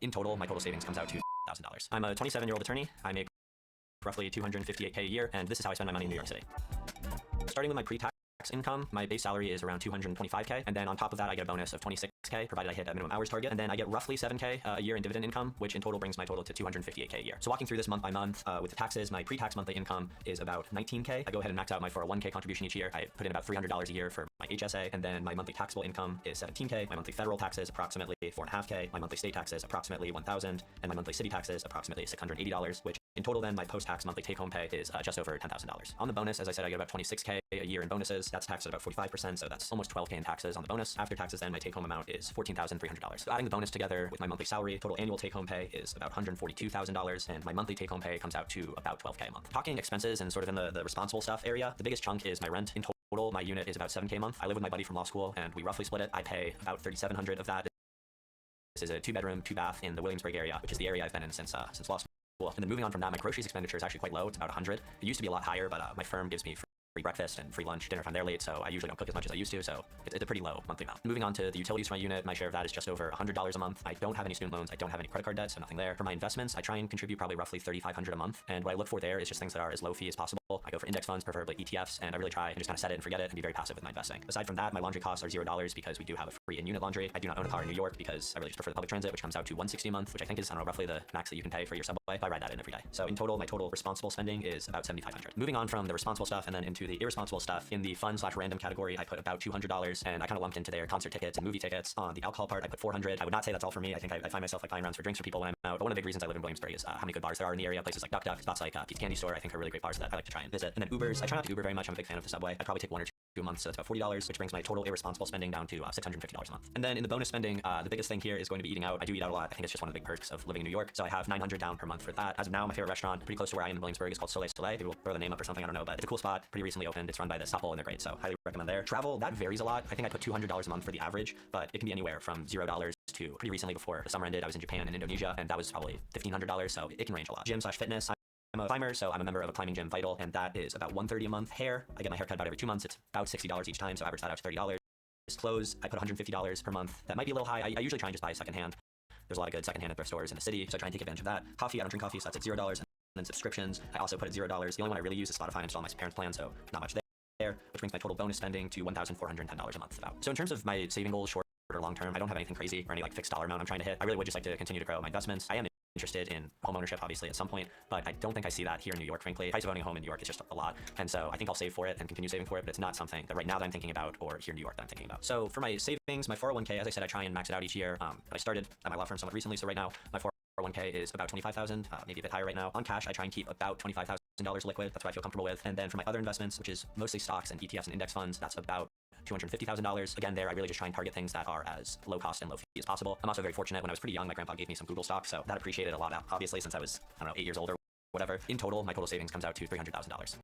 In total, my total savings comes out to $1,000. I'm a 27-year-old attorney. I make roughly $258K a year, and this is how I spend my money in New York City. Starting with my pre-tax income, my base salary is around $225K, and then on top of that I get a bonus of $26K provided I hit a minimum hours target, and then I get roughly $7K a year in dividend income, which in total brings my total to $258K a year. So walking through this month by month with the taxes, my pre-tax monthly income is about $19K. I go ahead and max out my 401K contribution each year. I put in about $300 a year for my HSA, and then my monthly taxable income is $17K. My monthly federal taxes approximately $4.5K. My monthly state taxes approximately $1,000, and my monthly city taxes approximately $680, which in total then my post-tax monthly take-home pay is just over $10,000. On the bonus, as I said, I get about $26K a year in bonuses. That's taxed at about 45%, so that's almost $12K in taxes on the bonus. After taxes then, my take-home amount is $14,300. So adding the bonus together with my monthly salary, total annual take-home pay is about $142,000, and my monthly take-home pay comes out to about $12K a month. Talking expenses and sort of in the responsible stuff area, the biggest chunk is my rent. In total, my unit is about $7K a month. I live with my buddy from law school, and we roughly split it. I pay about $3,700 of that. This is a 2-bedroom, 2-bath in the Williamsburg area, which is the area I've been in since law school. And then moving on from that, my groceries expenditure is actually quite low. It's about $100. It used to be a lot higher, but my firm gives me free breakfast and free lunch, dinner if I'm there late, so I usually don't cook as much as I used to, so it's a pretty low monthly amount. Moving on to the utilities for my unit, my share of that is just over $100 a month. I don't have any student loans, I don't have any credit card debt, so nothing there. For my investments, I try and contribute probably roughly $3,500 a month, and what I look for there is just things that are as low fee as possible. I go for index funds, preferably ETFs, and I really try and just kind of set it and forget it and be very passive with my investing. Aside from that, my laundry costs are $0 because we do have a free in-unit laundry. I do not own a car in New York because I really just prefer the public transit, which comes out to $160 a month, which I think is, I don't know, roughly the max that you can pay for your subway. I ride that in every day. So in total, my total responsible spending is about $7,500. Moving on from the responsible stuff and then into the irresponsible stuff, in the fun/random category, I put about $200, and I kind of lumped into their concert tickets and movie tickets. On the alcohol part, I put $400. I would not say that's all for me. I think I find myself like buying rounds for drinks for people when I'm out. But one of the big reasons I live in Williamsburg is how many good bars there are in the area. Places like Duck Duck, spots like Pete's Candy Store, I think are really great bars that I like to try and visit. And then Ubers, I try not to Uber very much. I'm a big fan of the subway. I probably take 1 or 2 a month, so that's about $40, which brings my total irresponsible spending down to $650 a month. And then in the bonus spending, the biggest thing here is going to be eating out. I do eat out a lot. I think it's just one of the big perks of living in New York. So I have $900 down per month for that. As of now, my favorite restaurant, pretty close to where I am in Williamsburg, is called Soleil Soleil. Maybe we'll throw the name up or something, I don't know, but it's a cool spot. Pretty recently opened. It's run by this couple, and they're great, so highly recommend there. Travel, that varies a lot. I think I put $200 a month for the average, but it can be anywhere from $0 to pretty recently before the summer ended, I was in Japan and Indonesia, and that was probably $1,500, so it can range a lot. Gym/fitness. I'm a climber, so I'm a member of a climbing gym, Vital, and that is about $130 a month. Hair, I get my hair cut about every 2 months. It's about $60 each time, so average that out to $30. Clothes, I put $150 per month. That might be a little high. I usually try and just buy secondhand. There's a lot of good secondhand thrift stores in the city, so I try and take advantage of that. Coffee, I don't drink coffee, so that's at $0. And then subscriptions, I also put at $0. The only one I really use is Spotify. I'm still on my parents' plan, so not much there, which brings my total bonus spending to $1,410 a month about. So in terms of my saving goals, short or long term, I don't have anything crazy or any like fixed dollar amount I'm trying to hit. I really would just like to continue to grow my investments. I am interested in home ownership, obviously, at some point, but I don't think I see that here in New York, frankly. The price of owning a home in New York is just a lot, and so I think I'll save for it and continue saving for it, but it's not something that right now that I'm thinking about or here in New York that I'm thinking about. So for my savings, my 401k, as I said, I try and max it out each year. I started at my law firm somewhat recently, so right now my 401k is about $25,000, maybe a bit higher right now. On cash, I try and keep about $25,000 liquid. That's what I feel comfortable with. And then for my other investments, which is mostly stocks and ETFs and index funds, that's about $250,000. Again, there, I really just try and target things that are as low cost and low fee as possible. I'm also very fortunate. When I was pretty young, my grandpa gave me some Google stock, so that appreciated a lot, obviously, since I was, I don't know, 8 years old or whatever. In total, my total savings comes out to $300,000.